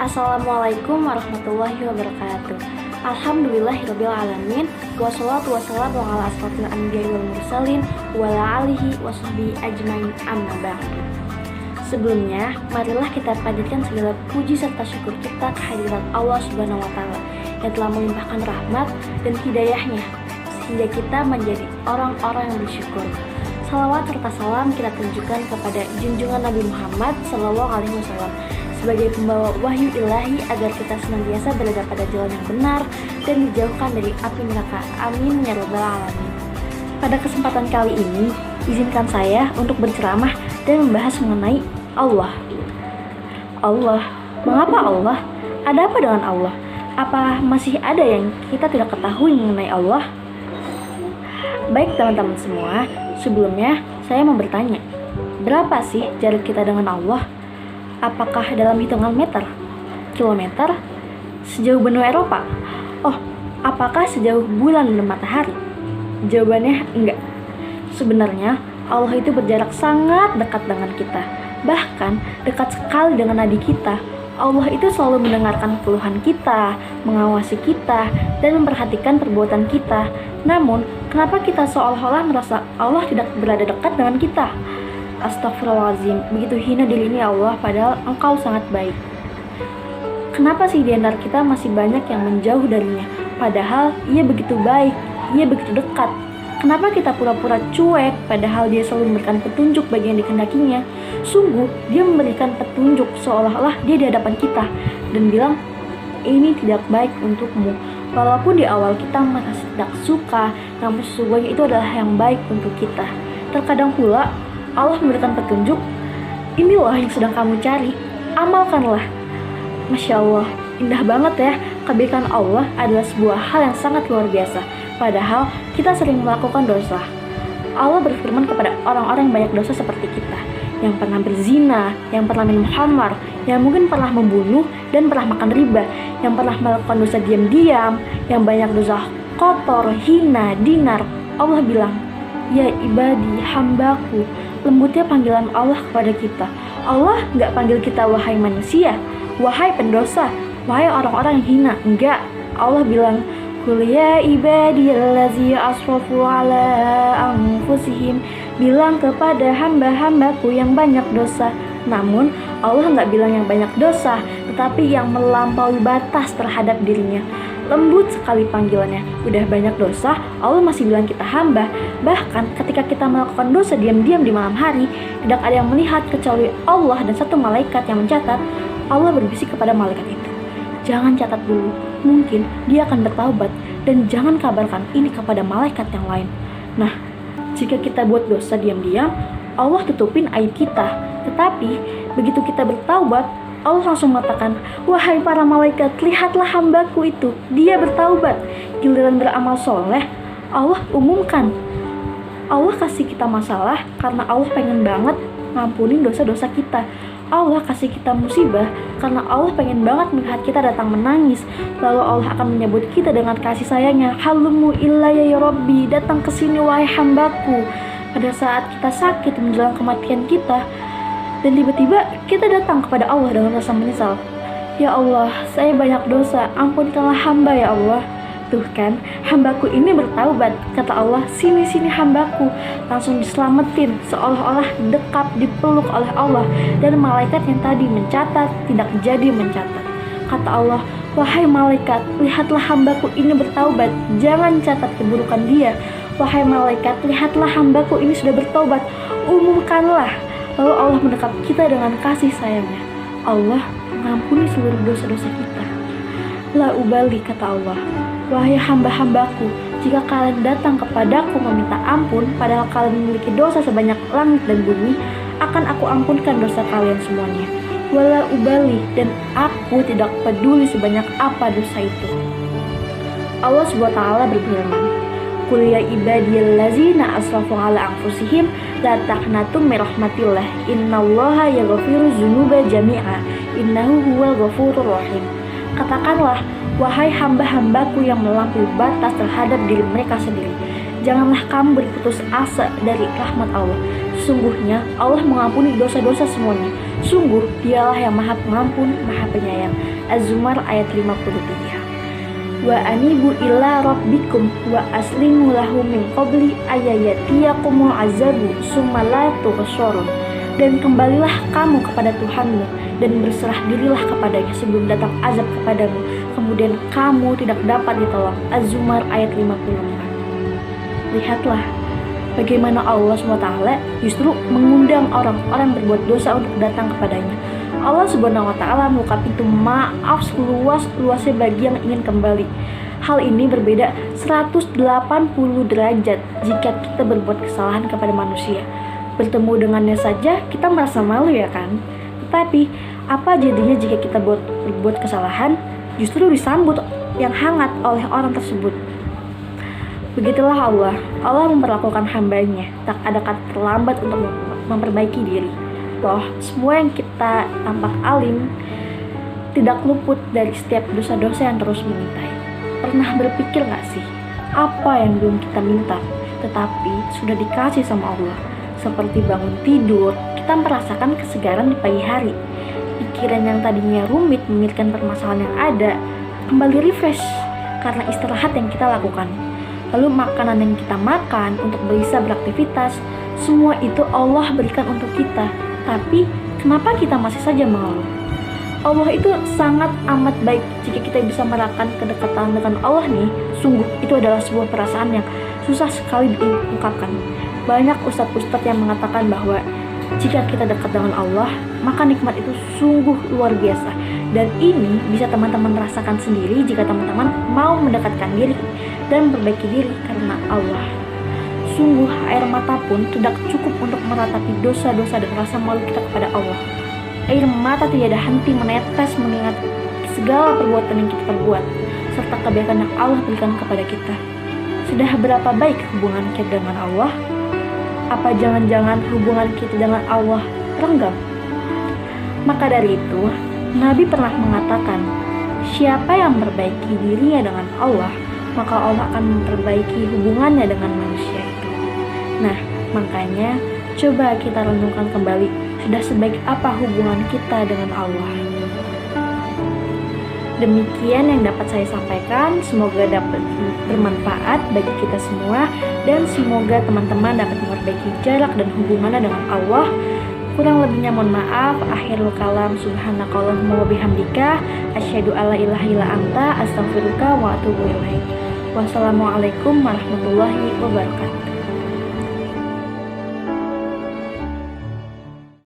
Assalamualaikum warahmatullahi wabarakatuh. Alhamdulillahirabbil alamin. Wassalatu wassalamu ala asrofil anbiya'i wal mursalin wa ala alihi washabbihi ajmain, amma ba'du. Sebelumnya, marilah kita panjatkan segala puji serta syukur kita kehadirat Allah Subhanahu wa taala yang telah melimpahkan rahmat dan hidayahnya sehingga kita menjadi orang-orang yang bersyukur. Salawat serta salam kita tunjukkan kepada junjungan Nabi Muhammad SAW sebagai pembawa wahyu ilahi agar kita senantiasa berada pada jalan yang benar dan dijauhkan dari api neraka. Amin ya rabbal alamin. Pada kesempatan kali ini, izinkan saya untuk berceramah dan membahas mengenai Allah. Allah, mengapa Allah? Ada apa dengan Allah? Apa masih ada yang kita tidak ketahui mengenai Allah? Baik teman-teman semua, sebelumnya saya mau bertanya, berapa sih jarak kita dengan Allah? Apakah dalam hitungan meter, kilometer, sejauh benua Eropa? Oh, apakah sejauh bulan dan matahari? Jawabannya enggak. Sebenarnya Allah itu berjarak sangat dekat dengan kita, bahkan dekat sekali dengan nadi kita. Allah itu selalu mendengarkan keluhan kita, mengawasi kita, dan memperhatikan perbuatan kita. Namun, kenapa kita seolah-olah merasa Allah tidak berada dekat dengan kita? Astagfirullahaladzim, begitu hina diri ini Allah, padahal Engkau sangat baik. Kenapa sih di antara kita masih banyak yang menjauh darinya, padahal Ia begitu baik, Ia begitu dekat? Kenapa kita pura-pura cuek, padahal Dia selalu memberikan petunjuk bagi yang dikehendakinya? Sungguh, Dia memberikan petunjuk seolah-olah Dia di hadapan kita, dan bilang, ini tidak baik untukmu. Walaupun di awal kita merasa tidak suka, namun sesungguhnya itu adalah yang baik untuk kita. Terkadang pula, Allah memberikan petunjuk, inilah yang sedang kamu cari, amalkanlah. Masya Allah, indah banget ya, kebaikan Allah adalah sebuah hal yang sangat luar biasa, padahal kita sering melakukan dosa. Allah berfirman kepada orang-orang yang banyak dosa seperti kita, yang pernah berzina, yang pernah minum khamar, yang mungkin pernah membunuh dan pernah makan riba, yang pernah melakukan dosa diam-diam, yang banyak dosa kotor, hina, dinar. Allah bilang, ya ibadi, hambaku. Lembutnya panggilan Allah kepada kita. Allah nggak panggil kita wahai manusia, wahai pendosa, wahai orang-orang yang hina. Enggak. Allah bilang, qul ya ibadiyallazina asrafu ala anfusihim. Bilang kepada hamba-hambaku yang banyak dosa. Namun Allah nggak bilang yang banyak dosa, tetapi yang melampaui batas terhadap dirinya. Lembut sekali panggilannya. Udah banyak dosa, Allah masih bilang kita hamba. Bahkan ketika kita melakukan dosa diam-diam di malam hari, tidak ada yang melihat kecuali Allah dan satu malaikat yang mencatat. Allah berbisik kepada malaikat itu, jangan catat dulu, mungkin dia akan bertaubat, dan jangan kabarkan ini kepada malaikat yang lain. Nah, jika kita buat dosa diam-diam, Allah tutupin aib kita. Tetapi begitu kita bertaubat, Allah langsung mengatakan, wahai para malaikat, lihatlah hambaku itu, dia bertaubat. Giliran beramal soleh, Allah umumkan. Allah kasih kita masalah karena Allah pengen banget ngampunin dosa-dosa kita. Allah kasih kita musibah karena Allah pengen banget melihat kita datang menangis. Lalu Allah akan menyebut kita dengan kasih sayangnya, halumu ilayya ya Rabbi, datang ke sini wahai hambaku. Pada saat kita sakit menjelang kematian kita, dan tiba-tiba kita datang kepada Allah dengan rasa menyesal. Ya Allah, saya banyak dosa, ampunkanlah hamba ya Allah. Tuh kan, hambaku ini bertaubat. Kata Allah, sini-sini hambaku. Langsung diselamatin, seolah-olah dekap, dipeluk oleh Allah. Dan malaikat yang tadi mencatat, tidak jadi mencatat. Kata Allah, wahai malaikat, lihatlah hambaku ini bertaubat, jangan catat keburukan dia. Wahai malaikat, lihatlah hambaku ini sudah bertaubat, umumkanlah. Lalu Allah mendekap kita dengan kasih sayangnya. Allah mengampuni seluruh dosa-dosa kita. La ubali, kata Allah, wahai hamba-hambaku, jika kalian datang kepadaku meminta ampun, padahal kalian memiliki dosa sebanyak langit dan bumi, akan aku ampunkan dosa kalian semuanya. Wala ubali, dan aku tidak peduli sebanyak apa dosa itu. Allah SWT berfirman, qul ya ibadiyallazina asrafu ala anfusihim la taqnatu min rahmatillah innallaha yaghfiru dzunuba jami'a innahu huwal ghafurur rahim. Katakanlah, wahai hamba-hambaku yang melampaui batas terhadap diri mereka sendiri, janganlah kamu berputus asa dari rahmat Allah. Sesungguhnya Allah mengampuni dosa-dosa semuanya. Sungguh dialah yang maha pengampun, maha penyayang. Az-Zumar ayat 53. Wa anibu ila rabbikum wa aslimu lahu min qabli ayayatiyakumul azabu summa la tughsharun. Dan kembalilah kamu kepada Tuhanmu dan berserah dirilah kepadanya sebelum datang azab kepadamu, kemudian kamu tidak dapat ditolong. Az-Zumar ayat 54. Lihatlah bagaimana Allah SWT justru mengundang orang-orang berbuat dosa untuk datang kepadanya. Allah SWT membuka pintu maaf seluas-luasnya bagi yang ingin kembali. Hal ini berbeda 180 derajat jika kita berbuat kesalahan kepada manusia. Bertemu dengannya saja kita merasa malu, ya kan? Tetapi apa jadinya jika kita berbuat kesalahan justru disambut yang hangat oleh orang tersebut? Begitulah Allah memperlakukan hambanya. Tak ada kata terlambat untuk memperbaiki diri. Loh, semua yang kita tampak alim tidak luput dari setiap dosa-dosa yang terus mengintai. Pernah berpikir gak sih, apa yang belum kita minta tetapi sudah dikasih sama Allah? Seperti bangun tidur, kita merasakan kesegaran di pagi hari. Pikiran yang tadinya rumit memikirkan permasalahan yang ada kembali refresh karena istirahat yang kita lakukan. Lalu makanan yang kita makan untuk bisa beraktivitas, semua itu Allah berikan untuk kita. Tapi kenapa kita masih saja mengeluh? Allah itu sangat amat baik. Jika kita bisa merasakan kedekatan dengan Allah nih, sungguh itu adalah sebuah perasaan yang susah sekali diungkapkan. Banyak ustadz-ustadz yang mengatakan bahwa jika kita dekat dengan Allah, maka nikmat itu sungguh luar biasa. Dan ini bisa teman-teman rasakan sendiri jika teman-teman mau mendekatkan diri dan memperbaiki diri karena Allah. Sungguh air mata pun tidak cukup untuk meratapi dosa-dosa dan rasa malu kita kepada Allah. Air mata tiada henti menetes mengingat segala perbuatan yang kita perbuat serta kebaikan yang Allah berikan kepada kita. Sudah berapa baik hubungan kita dengan Allah? Apa jangan-jangan hubungan kita dengan Allah renggang? Maka dari itu, Nabi pernah mengatakan, siapa yang memperbaiki dirinya dengan Allah, maka Allah akan memperbaiki hubungannya dengan manusia itu. Nah, makanya coba kita renungkan kembali, sudah sebaik apa hubungan kita dengan Allah. Demikian yang dapat saya sampaikan, semoga dapat bermanfaat bagi kita semua dan semoga teman-teman dapat memperbaiki jarak dan hubungannya dengan Allah. Kurang lebihnya mohon maaf. Akhirul kalam, subhanakallahumma wa bihamdika, asyhadu alla ilaha illa anta, astaghfiruka wa atubu ilaik. Wassalamualaikum warahmatullahi wabarakatuh.